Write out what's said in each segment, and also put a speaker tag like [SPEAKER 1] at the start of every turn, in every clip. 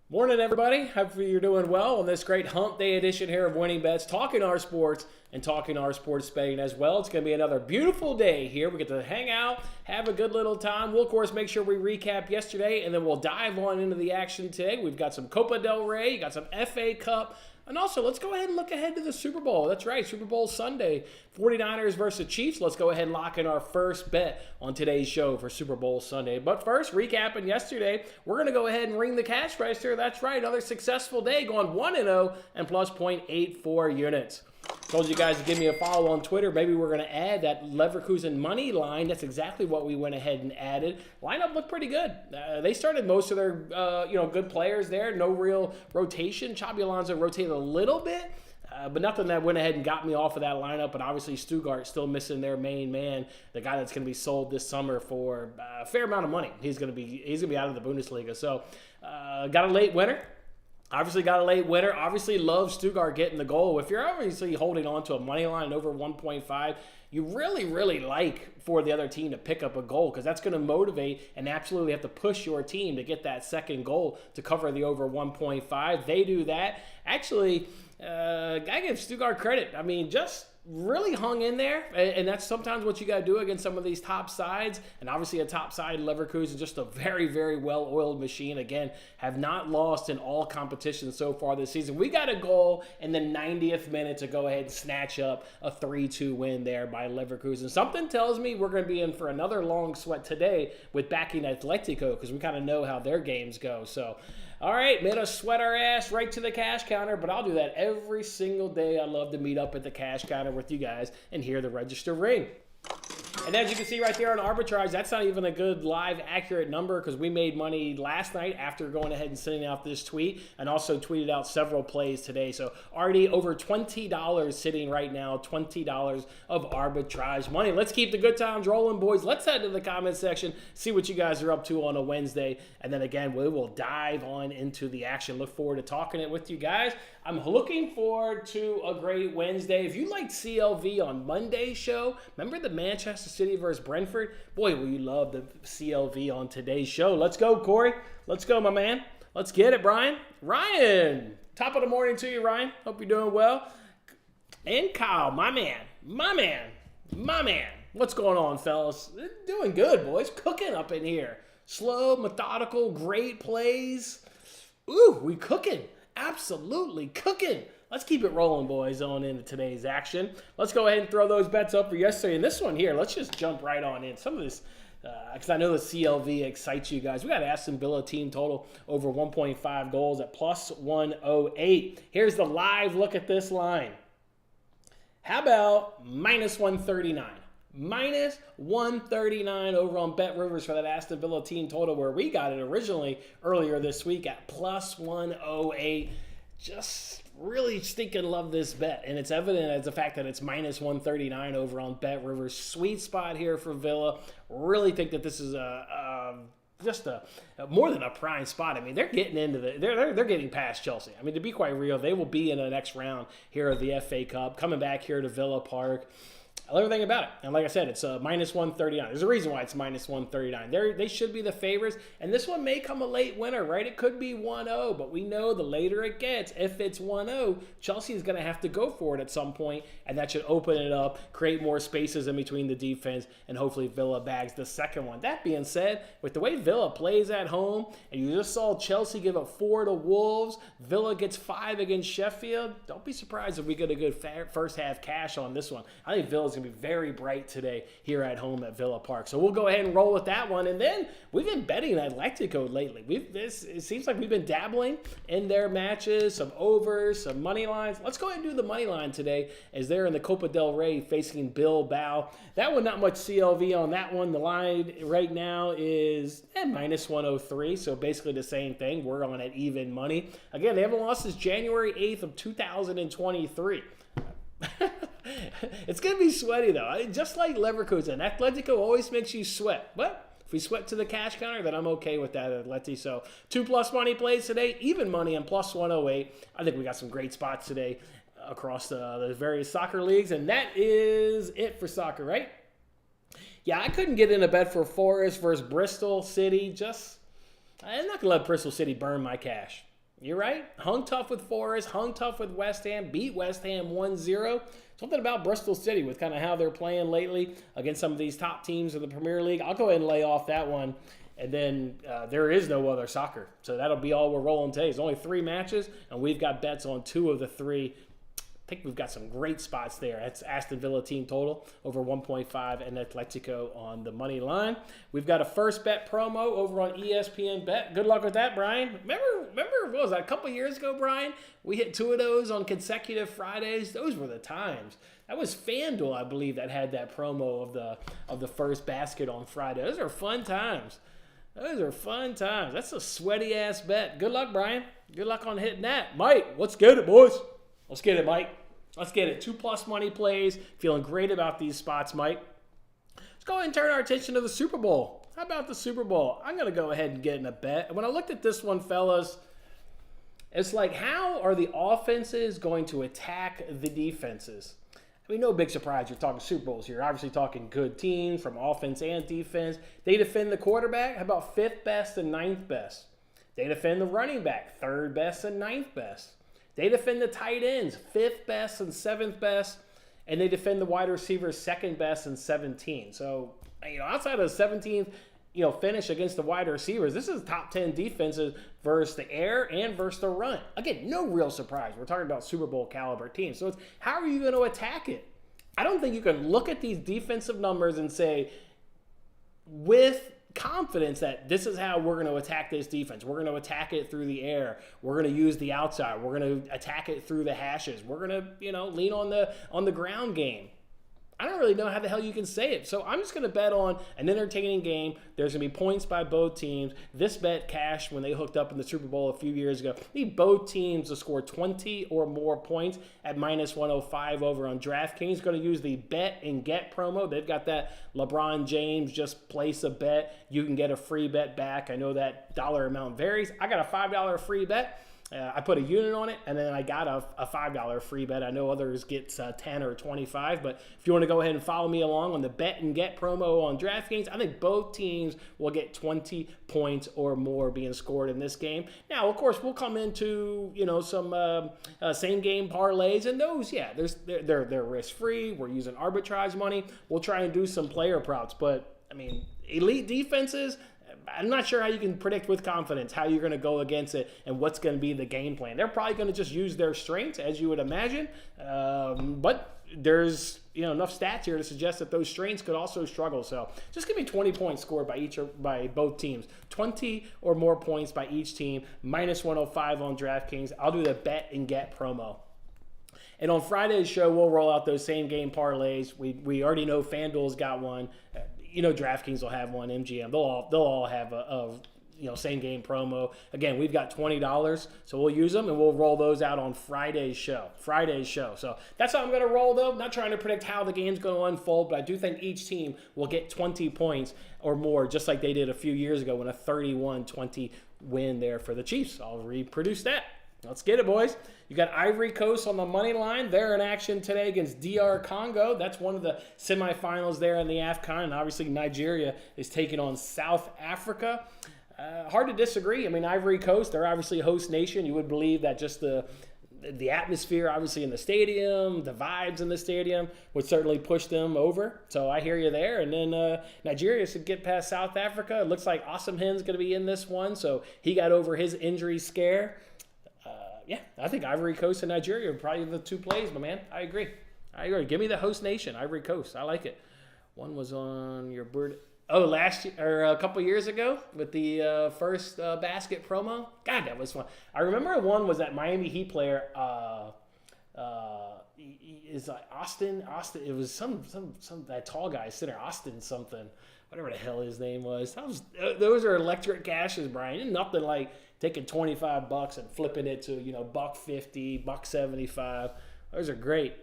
[SPEAKER 1] Morning, everybody. Hopefully you're doing well on this great hump day edition here of Winning Bets, talking our sports and talking our sports betting as well. It's going to be another beautiful day here. We get to hang out, have a good little time. We'll, of course, make sure we recap yesterday, and then we'll dive on into the action today. We've got some Copa del Rey, got some FA Cup, and also, let's go ahead and look ahead to the Super Bowl. That's right, Super Bowl Sunday, 49ers versus Chiefs. Let's go ahead and lock in our first bet on today's show for Super Bowl Sunday. But first, recapping yesterday, we're going to go ahead and ring the cash register. That's right, another successful day, going 1-0 and plus 0.84 units. Told you guys to give me a follow on Twitter. Maybe we're going to add that Leverkusen money line. That's exactly what we went ahead and added. Lineup looked pretty good. They started most of their good players there. No real rotation. Xabi Alonso rotated a little bit, but nothing that went ahead and got me off of that lineup. But obviously Stuttgart still missing their main man, the guy that's going to be sold this summer for a fair amount of money. He's going to be out of the Bundesliga. So got a late winner. Obviously love Stuttgart getting the goal. If you're obviously holding on to a money line over 1.5, you really like for the other team to pick up a goal, because that's going to motivate and absolutely have to push your team to get that second goal to cover the over 1.5. They do that. Actually, I give Stuttgart credit. I mean, just really hung in there, and that's sometimes what you got to do against some of these top sides. And obviously a top side, Leverkusen, just a very well-oiled machine. Again, have not lost in all competitions so far this season. We got a goal in the 90th minute to go ahead and snatch up a 3-2 win there by Leverkusen. Something tells me we're going to be in for another long sweat today with backing Atletico, because we kind of know how their games go. So all right, made us sweat our ass right to the cash counter, but I'll do that every single day. I love to meet up at the cash counter with you guys and hear the register ring. And as you can see right there on arbitrage, that's not even a good live accurate number, because we made money last night after going ahead and sending out this tweet, and also tweeted out several plays today. So already over $20 sitting right now, $20 of arbitrage money. Let's keep the good times rolling, boys. Let's head to the comment section, see what you guys are up to on a Wednesday. And then again, we will dive on into the action. Look forward to talking it with you guys. I'm looking forward to a great Wednesday. If you liked CLV on Monday's show, remember the Manchester City versus Brentford? Boy, will you love the CLV on today's show. Let's go, Corey. Let's go, my man. Let's get it, Brian. Ryan, top of the morning to you, Ryan. Hope you're doing well. And Kyle, my man. What's going on, fellas? Doing good, boys. Cooking up in here. Slow, methodical, great plays. Ooh, we cooking. Absolutely cooking. Let's keep it rolling, boys, on into today's action. Let's go ahead and throw those bets up for yesterday. And this one here, let's just jump right on in. Some of this, because I know the CLV excites you guys. We got Aston Villa team total over 1.5 goals at plus 108. Here's the live look at this line. How about minus 139? Minus 139 over on Bet Rivers for that Aston Villa team total, where we got it originally earlier this week at plus 108. Just really stinking love this bet, and it's evident as the fact that it's minus 139 over on Bet Rivers. Sweet spot here for Villa. Really think that this is just a more than a prime spot. I mean, they're getting into they're getting past Chelsea. I mean, to be quite real, they will be in the next round here of the FA Cup, coming back here to Villa Park. I love everything about it. And like I said, it's minus 139. There's a reason why it's minus 139. They should be the favorites. And this one may come a late winner, right? It could be 1-0, but we know the later it gets, if it's 1-0, Chelsea is going to have to go for it at some point, and that should open it up, create more spaces in between the defense, and hopefully Villa bags the second one. That being said, with the way Villa plays at home, and you just saw Chelsea give up 4 to Wolves, Villa gets 5 against Sheffield, don't be surprised if we get a good first half cash on this one. I think Villa's going to be very bright today here at home at Villa Park. So we'll go ahead and roll with that one. And then we've been betting Atletico lately. It seems like we've been dabbling in their matches, some overs, some money lines. Let's go ahead and do the money line today, as they're in the Copa del Rey facing Bilbao. That one, not much CLV on that one. The line right now is minus 103, so basically the same thing. We're on at even money. Again, they haven't lost since January 8th of 2023. It's going to be sweaty, though. Just like Leverkusen, Atletico always makes you sweat. But if we sweat to the cash counter, then I'm okay with that, Atleti. So 2+ money plays today, even money, and plus 108. I think we got some great spots today across the various soccer leagues. And that is it for soccer, right? Yeah, I couldn't get in a bet for Forest versus Bristol City. I'm not going to let Bristol City burn my cash. You're right. Hung tough with Forest, hung tough with West Ham, beat West Ham 1-0. Something about Bristol City with kind of how they're playing lately against some of these top teams in the Premier League. I'll go ahead and lay off that one. And then there is no other soccer. So that'll be all we're rolling today. It's only 3 matches, and we've got bets on 2 of the 3. I think we've got some great spots there. That's Aston Villa team total over 1.5 and Atletico on the money line. We've got a first bet promo over on ESPN Bet. Good luck with that, Brian. Remember what was that, a couple years ago, Brian? We hit 2 of those on consecutive Fridays. Those were the times. That was FanDuel, I believe, that had that promo of the first basket on Friday. Those are fun times. Those are fun times. That's a sweaty-ass bet. Good luck, Brian. Good luck on hitting that. Mike, let's get it, boys. Let's get it, Mike. Let's get it. 2+ money plays. Feeling great about these spots, Mike. Let's go ahead and turn our attention to the Super Bowl. How about the Super Bowl? I'm going to go ahead and get in a bet. When I looked at this one, fellas, it's like, how are the offenses going to attack the defenses? I mean, no big surprise. You're talking Super Bowls here. Obviously talking good teams from offense and defense. They defend the quarterback. How about 5th best and 9th best? They defend the running back. 3rd best and 9th best. They defend the tight ends, 5th best and 7th best, and they defend the wide receivers, 2nd best and 17. So, outside of the 17th, finish against the wide receivers, this is top 10 defenses versus the air and versus the run. Again, no real surprise. We're talking about Super Bowl caliber teams. So it's, how are you going to attack it? I don't think you can look at these defensive numbers and say, with confidence that this is how we're going to attack this defense. We're going to attack it through the air. We're going to use the outside. We're going to attack it through the hashes. We're going to, lean on the ground game. I don't really know how the hell you can say it. So I'm just going to bet on an entertaining game. There's going to be points by both teams. This bet cashed when they hooked up in the Super Bowl a few years ago. I need both teams to score 20 or more points at -105 over on DraftKings. Going to use the bet and get promo. They've got that LeBron James, just place a bet. You can get a free bet back. I know that dollar amount varies. I got a $5 free bet. I put a unit on it, and then I got a $5 free bet. I know others get 10 or 25, but if you want to go ahead and follow me along on the bet and get promo on DraftKings, I think both teams will get 20 points or more being scored in this game. Now, of course, we'll come into some same game parlays, and those, they're risk free. We're using arbitrage money. We'll try and do some player props, but I mean, elite defenses, I'm not sure how you can predict with confidence how you're going to go against it and what's going to be the game plan. They're probably going to just use their strengths, as you would imagine. But there's enough stats here to suggest that those strengths could also struggle. So just give me 20 points scored by both teams. 20 or more points by each team, -105 on DraftKings. I'll do the bet and get promo. And on Friday's show, we'll roll out those same game parlays. We already know FanDuel's got one. DraftKings will have one. MGM, they'll all have a same game promo. Again, we've got $20, so we'll use them and we'll roll those out on Friday's show. So that's how I'm going to roll, though. I'm not trying to predict how the game's going to unfold, but I do think each team will get 20 points or more, just like they did a few years ago when a 31-20 win there for the Chiefs. I'll reproduce that. Let's get it, boys. You got Ivory Coast on the money line. They're in action today against DR Congo. That's one of the semifinals there in the AFCON. And obviously Nigeria is taking on South Africa. Hard to disagree. I mean, Ivory Coast, they're obviously a host nation. You would believe that just the atmosphere, obviously, in the stadium, the vibes in the stadium would certainly push them over. So I hear you there. And then Nigeria should get past South Africa. It looks like Osimhen's going to be in this one. So he got over his injury scare. I think Ivory Coast and Nigeria are probably the 2 plays, my man. I agree. Give me the host nation, Ivory Coast. I like it. One was on your bird. Oh, last year or a couple years ago with the first basket promo. God, that was fun. I remember one was that Miami Heat player. Is like Austin. It was some that tall guy sitting there, Austin something. Whatever the hell his name was. Those are electric cashes, Brian. Nothing like taking $25 and flipping it to $1.50, $1.75. Those are great.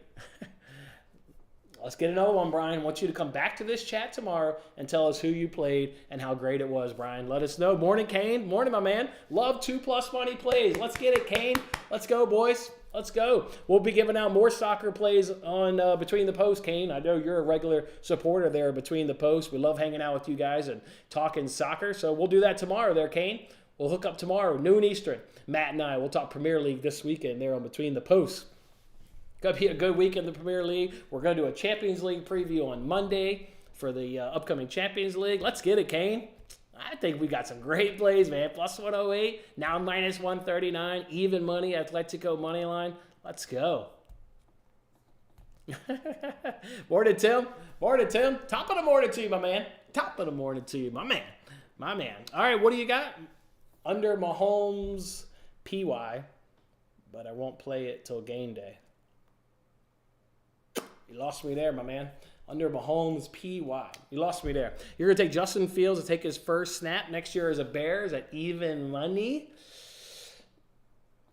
[SPEAKER 1] Let's get another one, Brian. I want you to come back to this chat tomorrow and tell us who you played and how great it was, Brian. Let us know. Morning, Kane. Morning, my man. Love 2+ money plays. Let's get it, Kane. Let's go, boys. Let's go. We'll be giving out more soccer plays on Between the Posts, Kane. I know you're a regular supporter there Between the Posts. We love hanging out with you guys and talking soccer. So we'll do that tomorrow there, Kane. We'll hook up tomorrow, noon Eastern. Matt and I will talk Premier League this weekend there on Between the Posts. Going to be a good week in the Premier League. We're going to do a Champions League preview on Monday for the upcoming Champions League. Let's get it, Kane. I think we got some great plays, man. Plus 108, now minus 139, even money, Atletico money line. Let's go. Morning, Tim. Morning, Tim. Top of the morning to you, my man. Top of the morning to you, my man. My man. All right, what do you got? Under Mahomes PY, but I won't play it till game day. You lost me there, my man. Under Mahomes PY. You lost me there. You're going to take Justin Fields to take his first snap next year as a Bears at even money?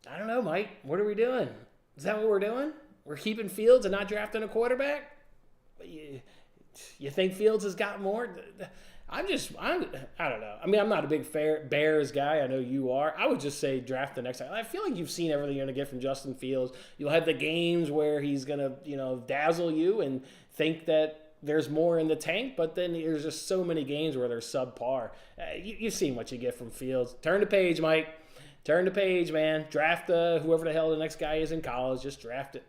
[SPEAKER 1] I don't know, Mike. What are we doing? Is that what we're doing? We're keeping Fields and not drafting a quarterback? You think Fields has got more? I don't know. I mean, I'm not a big Bears guy. I know you are. I would just say draft the next time. I feel like you've seen everything you're going to get from Justin Fields. You'll have the games where he's going to, dazzle you and think that there's more in the tank, but then there's just so many games where they're subpar. You've seen what you get from Fields. Turn the page, Mike. Turn the page, man. Draft whoever the hell the next guy is in college. Just draft it.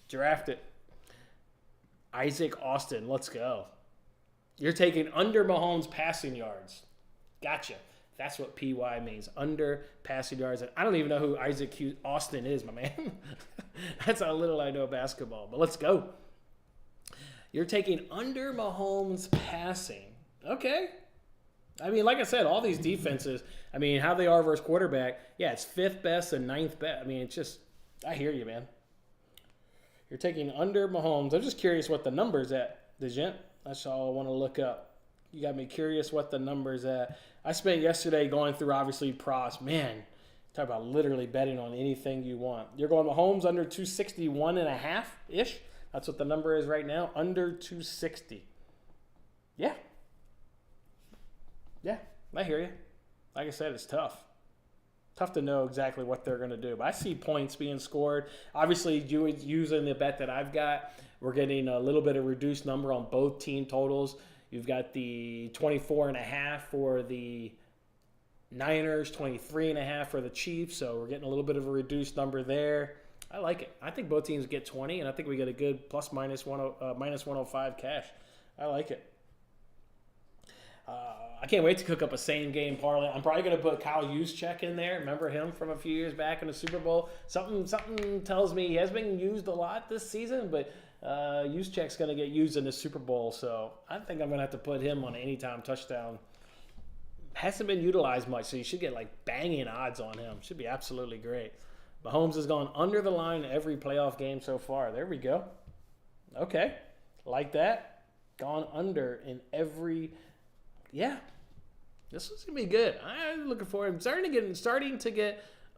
[SPEAKER 1] Draft it. Isaac Austin, let's go. You're taking under Mahomes passing yards. Gotcha. That's what PY means. Under passing yards. And I don't even know who Isaac Austin is, my man. That's how little I know basketball. But let's go. You're taking under Mahomes passing. Okay. I mean, like I said, all these defenses, I mean, how they are versus quarterback, yeah, it's 5th best and 9th best. I mean, it's just, I hear you, man. You're taking under Mahomes. I'm just curious what the number's at, Dejent. That's all I want to look up. You got me curious what the number's at. I spent yesterday going through, obviously, props. Man, talk about literally betting on anything you want. You're going Mahomes under 261.5-ish. That's what the number is right now, under 260. Yeah. Yeah, I hear you. Like I said, it's tough. Tough to know exactly what they're going to do. But I see points being scored. Obviously, using the bet that I've got, we're getting a little bit of reduced number on both team totals. You've got the 24.5 for the Niners, 23.5 for the Chiefs. So we're getting a little bit of a reduced number there. I like it. I think both teams get 20, and I think we get a good minus 105 cash. I like it. I can't wait to cook up a same-game parlay. I'm probably going to put Kyle Juszczyk in there. Remember him from a few years back in the Super Bowl? Something tells me he has been used a lot this season, but Juszczyk's going to get used in the Super Bowl, so I think I'm going to have to put him on an anytime touchdown. Hasn't been utilized much, so you should get, banging odds on him. Should be absolutely great. Mahomes has gone under the line every playoff game so far. There we go. Okay. Like that. Gone under in every... Yeah, this is gonna be good. I'm looking forward. I'm starting to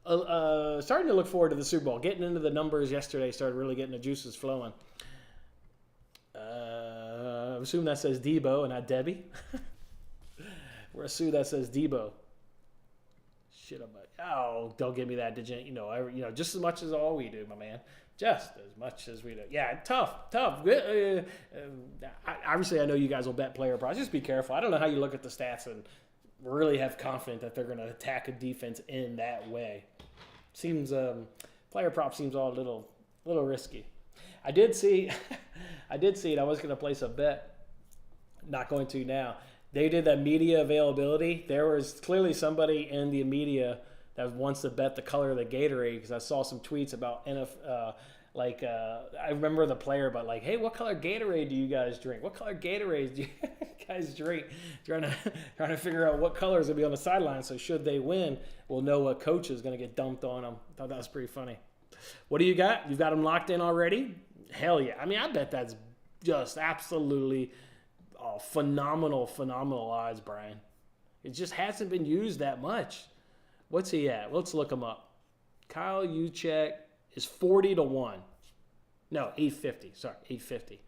[SPEAKER 1] look forward to the Super Bowl. Getting into the numbers yesterday started really getting the juices flowing. I assume that says Debo and not Debbie. We're assuming that says Debo. Shit, don't give me that, Dejent. Just as much as all we do, my man. Just as much as we do. Yeah, tough. Obviously, I know you guys will bet player props. Just be careful. I don't know how you look at the stats and really have confidence that they're going to attack a defense in that way. Seems player prop seems all a little risky. I did see it. I was going to place a bet. Not going to now. They did that media availability. There was clearly somebody in the media that wants to bet the color of the Gatorade, because I saw some tweets about I remember the player, but hey, what color Gatorade do you guys drink? What color Gatorade do you guys drink? Trying to figure out what colors will be on the sideline, so should they win, we'll know what coach is going to get dumped on them. I thought that was pretty funny. What do you got? You've got them locked in already? Hell yeah. I mean, I bet that's just absolutely phenomenal odds, Brian. It just hasn't been used that much. What's he at? Let's look him up. Kyle Juszczyk is 40-1. No, 850. Sorry, 850.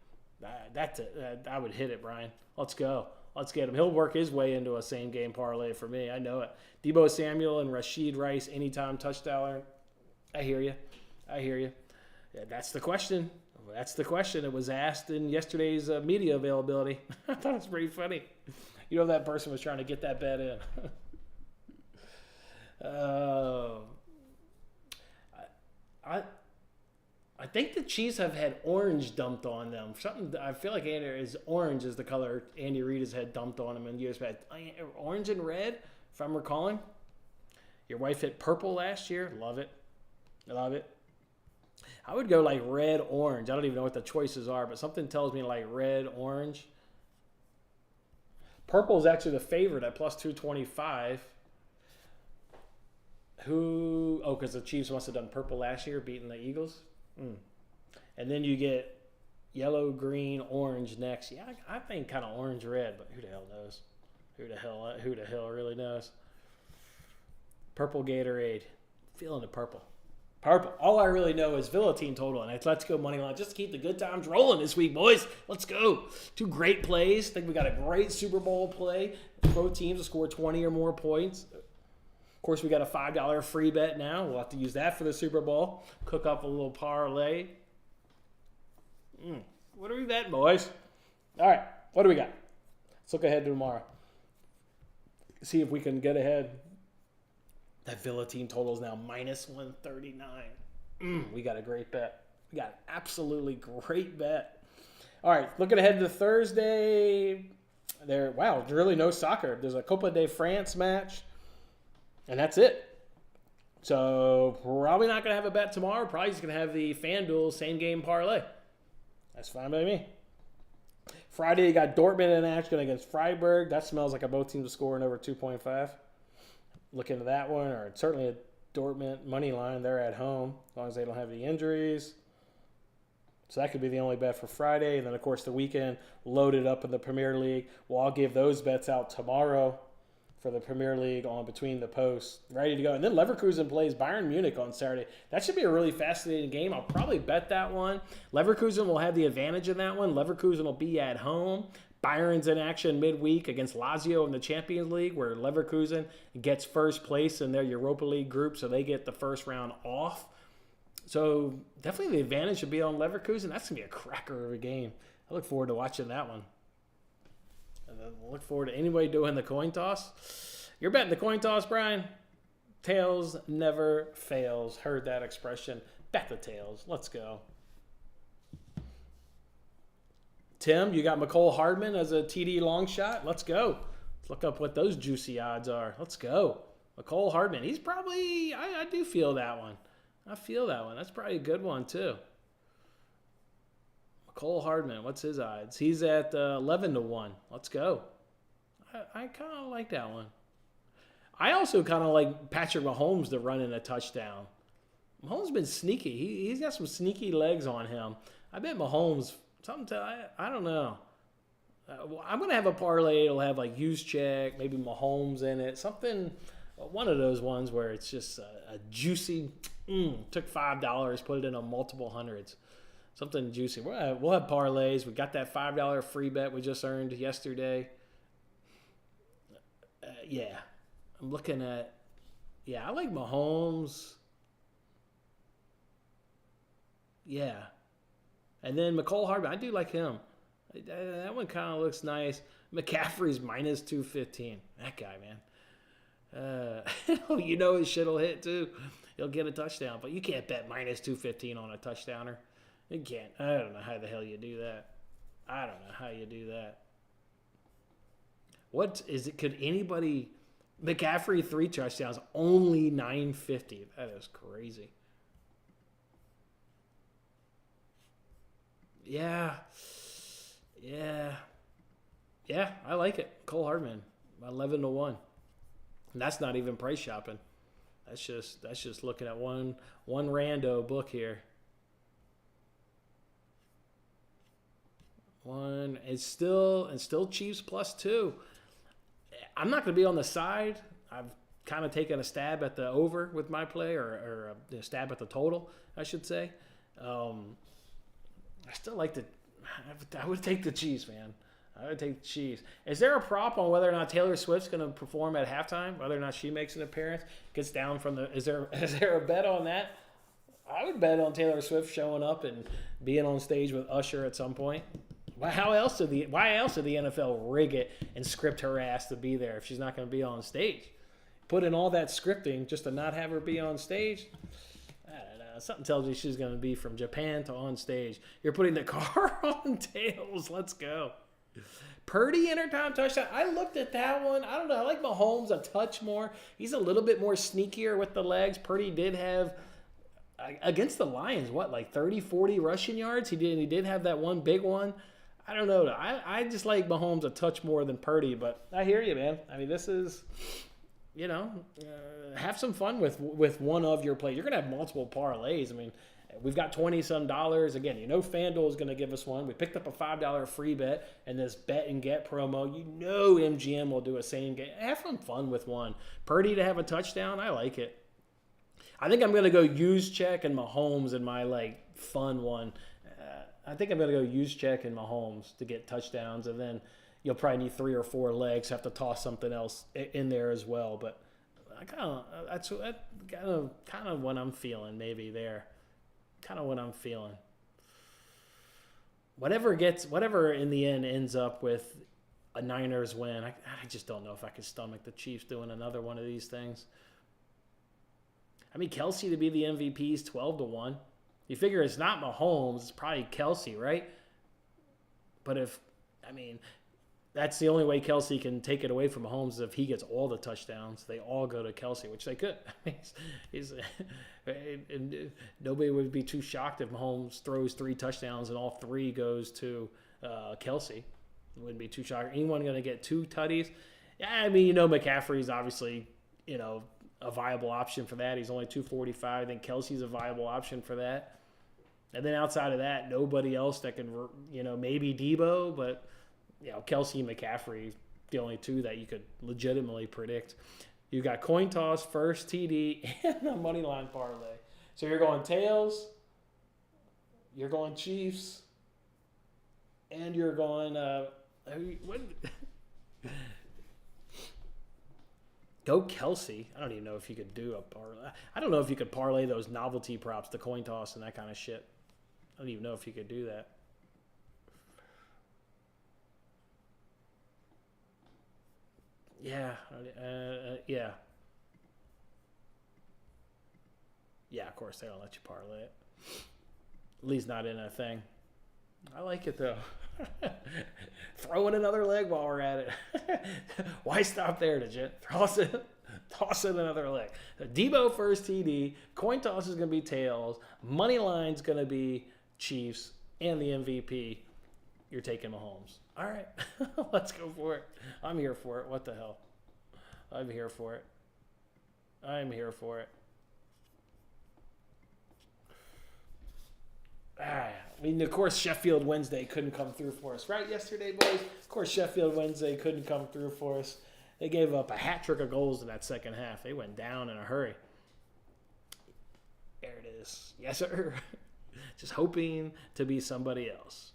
[SPEAKER 1] I would hit it, Brian. Let's go. Let's get him. He'll work his way into a same-game parlay for me. I know it. Deebo Samuel and Rashid Rice, anytime touchdown. I hear you. Yeah, that's the question. It was asked in yesterday's media availability. I thought it was pretty funny. That person was trying to get that bet in. Uh, I I think the Chiefs have had orange dumped on them. Something I feel like orange is the color Andy Reid has had dumped on him in years past. Orange and red, if I'm recalling. Your wife hit purple last year. Love it. Love it. I would go like red, orange. I don't even know what the choices are, but something tells me like red, orange. Purple is actually the favorite at plus 225. Because the Chiefs must have done purple last year, beating the Eagles. And then you get yellow, green, orange next. Yeah, I think kind of orange, red, but who the hell knows? Who the hell really knows? Purple Gatorade. Feeling the purple. Purple. All I really know is Villa team total, and it's let's go money line just to keep the good times rolling this week, boys. Let's go. 2 great plays. I think we got a great Super Bowl play. Both teams to score 20 or more points. Of course, we got a $5 free bet now. We'll have to use that for the Super Bowl. Cook up a little parlay. What are we betting, boys? All right, what do we got? Let's look ahead to tomorrow. See if we can get ahead. That Villa team total is now minus 139. We got a great bet. We got an absolutely great bet. All right, looking ahead to Thursday. There's really no soccer. There's a Copa de France match. And that's it. So probably not going to have a bet tomorrow. Probably just going to have the FanDuel same game parlay. That's fine by me. Friday, you got Dortmund in action against Freiburg. That smells like both teams are scoring over 2.5. Look into that one, or certainly a Dortmund money line. They're at home as long as they don't have any injuries. So that could be the only bet for Friday. And then, of course, the weekend loaded up in the Premier League. Well, I'll give those bets out tomorrow for the Premier League on Between the Posts. Ready to go. And then Leverkusen plays Bayern Munich on Saturday. That should be a really fascinating game. I'll probably bet that one. Leverkusen will have the advantage in that one. Leverkusen will be at home. Bayern's in action midweek against Lazio in the Champions League, where Leverkusen gets first place in their Europa League group, so they get the first round off. So definitely the advantage should be on Leverkusen. That's going to be a cracker of a game. I look forward to watching that one. And then we'll look forward to anybody doing the coin toss. You're betting the coin toss, Brian? Tails never fails. Heard that expression. Bet the tails. Let's go. Tim, you got McCole Hardman as a TD long shot? Let's go. Let's look up what those juicy odds are. Let's go. McCole Hardman. He's probably, I do feel that one. I feel that one. That's probably a good one, too. McCole Hardman, what's his odds? He's at 11-1. Let's go. I kind of like that one. I also kind of like Patrick Mahomes to run in a touchdown. Mahomes been sneaky. He's got some sneaky legs on him. I bet Mahomes, I don't know. I'm going to have a parlay. It'll have like Juszczyk, maybe Mahomes in it. Something, one of those ones where it's just a juicy, took $5, put it in a multiple hundreds. Something juicy. We'll have parlays. We got that $5 free bet we just earned yesterday. I'm looking at, I like Mahomes. Yeah. And then McCole Hardman, I do like him. That one kind of looks nice. McCaffrey's minus 215. That guy, man. You know his shit will hit, too. He'll get a touchdown. But you can't bet minus 215 on a touchdowner. You can't. I don't know how the hell you do that. What is it? Could anybody... McCaffrey 3 touchdowns, only 950. That is crazy. Yeah, I like it. Cole Hardman, 11-1. And that's not even price shopping. That's just looking at one rando book here. One is still Chiefs +2. I'm not going to be on the side. I've kind of taken a stab at the over with my play, or a stab at the total, I should say. I still like I would take the Chiefs, man. I would take the Chiefs. Is there a prop on whether or not Taylor Swift's going to perform at halftime? Whether or not she makes an appearance? Gets down from the... Is there a bet on that? I would bet on Taylor Swift showing up and being on stage with Usher at some point. Why else did the NFL rig it and script her ass to be there if she's not going to be on stage? put in all that scripting just to not have her be on stage. I don't know. Something tells me she's going to be from Japan to on stage. You're putting the car on tails. Let's go. Purdy intertime touchdown. I looked at that one. I don't know. I like Mahomes a touch more. He's a little bit more sneakier with the legs. Purdy did have, against the Lions, like 30, 40 rushing yards? He did have that one big one. I don't know. I just like Mahomes a touch more than Purdy, but I hear you, man. I mean, this is, have some fun with one of your plays. You're going to have multiple parlays. I mean, we've got $20-some. Again, FanDuel is going to give us one. We picked up a $5 free bet and this bet and get promo. MGM will do a same game. Have some fun with one. Purdy to have a touchdown, I like it. I think I'm going to go use check and Mahomes in my fun one. I think I'm going to go use check and Mahomes to get touchdowns, and then you'll probably need 3 or 4 legs. Have to toss something else in there as well. But that's kind of what I'm feeling. Maybe there. Kind of what I'm feeling. Whatever in the end ends up with a Niners win, I just don't know if I can stomach the Chiefs doing another one of these things. I mean, Kelsey to be the MVP is 12-1. You figure it's not Mahomes, it's probably Kelsey, right? But that's the only way Kelsey can take it away from Mahomes is if he gets all the touchdowns. They all go to Kelsey, which they could. And nobody would be too shocked if Mahomes throws 3 touchdowns and all 3 goes to Kelsey. Wouldn't be too shocked. Anyone going to get 2 tutties? Yeah, McCaffrey's obviously, a viable option for that. He's only 245. I think Kelsey's a viable option for that. And then outside of that, nobody else that can, maybe Debo, but Kelsey and McCaffrey, the only 2 that you could legitimately predict. You got coin toss, first TD, and a money line parlay. So you're going tails, you're going Chiefs, and you're going go Kelsey. I don't even know if you could do a parlay. I don't know if you could parlay those novelty props, the coin toss and that kind of shit. I don't even know if you could do that. Yeah. Yeah. Yeah, of course, they don't let you parlay it. At least not in a thing. I like it, though. Throw in another leg while we're at it. Why stop there, Digit? Toss in another leg. Debo first TD. Coin toss is going to be tails. Money line's going to be Chiefs. And the MVP, you're taking Mahomes. All right. Let's go for it. I'm here for it. What the hell? I'm here for it. Of course, Sheffield Wednesday couldn't come through for us. Right, yesterday, boys? Of course, Sheffield Wednesday couldn't come through for us. They gave up a hat trick of goals in that second half. They went down in a hurry. There it is. Yes, sir. Just hoping to be somebody else.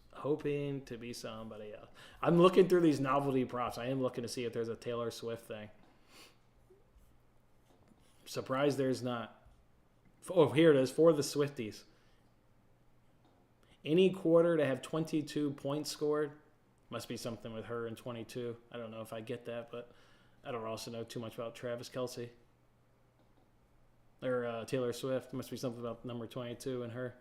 [SPEAKER 1] I'm looking through these novelty props. I am looking to see if there's a Taylor Swift thing. Surprised there's not. Oh, here it is. For the Swifties. Any quarter to have 22 points scored. Must be something with her in 22. I don't know if I get that, but I don't also know too much about Travis Kelce. Or Taylor Swift. Must be something about number 22 and her.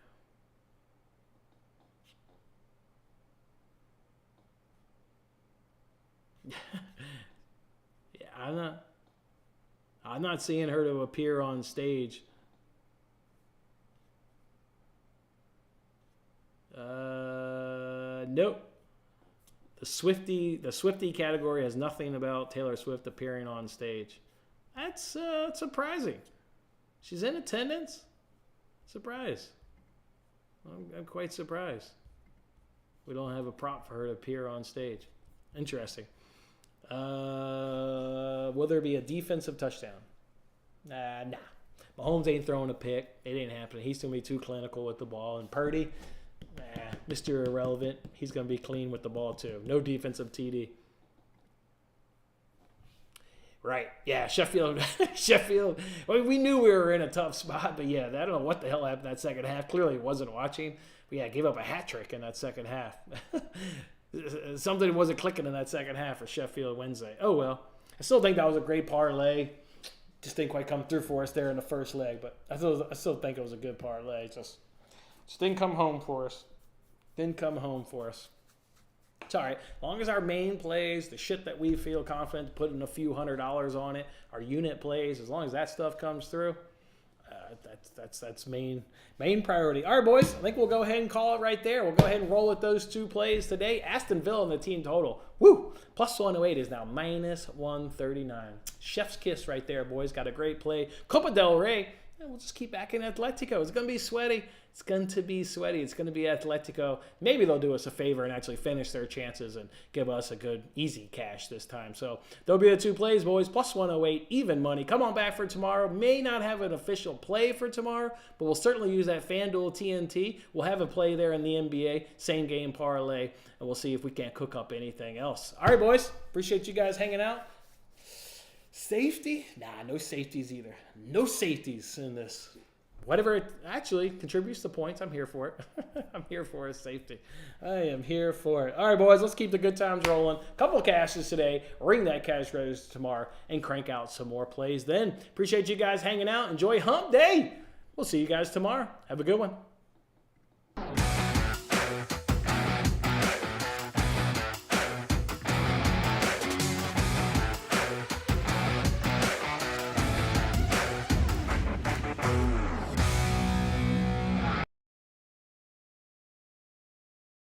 [SPEAKER 1] Yeah, I'm not seeing her to appear on stage. Nope. The Swiftie category has nothing about Taylor Swift appearing on stage. That's surprising. She's in attendance. Surprise. I'm quite surprised. We don't have a prop for her to appear on stage. Interesting. Will there be a defensive touchdown? Nah. Mahomes ain't throwing a pick. It ain't happening. He's going to be too clinical with the ball. And Purdy, Mr. Irrelevant, he's going to be clean with the ball too. No defensive TD. Right. Yeah, Sheffield. Well, we knew we were in a tough spot, but yeah, I don't know what the hell happened that second half. Clearly wasn't watching. But yeah, gave up a hat trick in that second half. Something wasn't clicking in that second half for Sheffield Wednesday. Oh, well. I still think that was a great parlay. Just didn't quite come through for us there in the first leg, but I still think it was a good parlay. Just didn't come home for us. Didn't come home for us. It's all right. As long as our main plays, the shit that we feel confident putting a few $100s on it, our unit plays, as long as that stuff comes through, that's main priority. All right, boys. I think we'll go ahead and call it right there. We'll go ahead and roll with those two plays today. Aston Villa and the team total. Woo! Plus 108 is now minus 139. Chef's kiss right there, boys. Got a great play. Copa del Rey. We'll just keep backing Atletico. It's going to be sweaty. It's going to be sweaty. It's going to be Atletico. Maybe they'll do us a favor and actually finish their chances and give us a good, easy cash this time. So there'll be the two plays, boys. Plus 108, even money. Come on back for tomorrow. May not have an official play for tomorrow, but we'll certainly use that FanDuel TNT. We'll have a play there in the NBA. Same game parlay. And we'll see if we can't cook up anything else. All right, boys. Appreciate you guys hanging out. Safety? Nah, no safeties either. No safeties in this. Whatever it actually contributes to points, I'm here for it. I'm here for a safety. I am here for it. All right, boys, let's keep the good times rolling. Couple of cashes today. Ring that cash register tomorrow and crank out some more plays then. Appreciate you guys hanging out. Enjoy hump day. We'll see you guys tomorrow. Have a good one.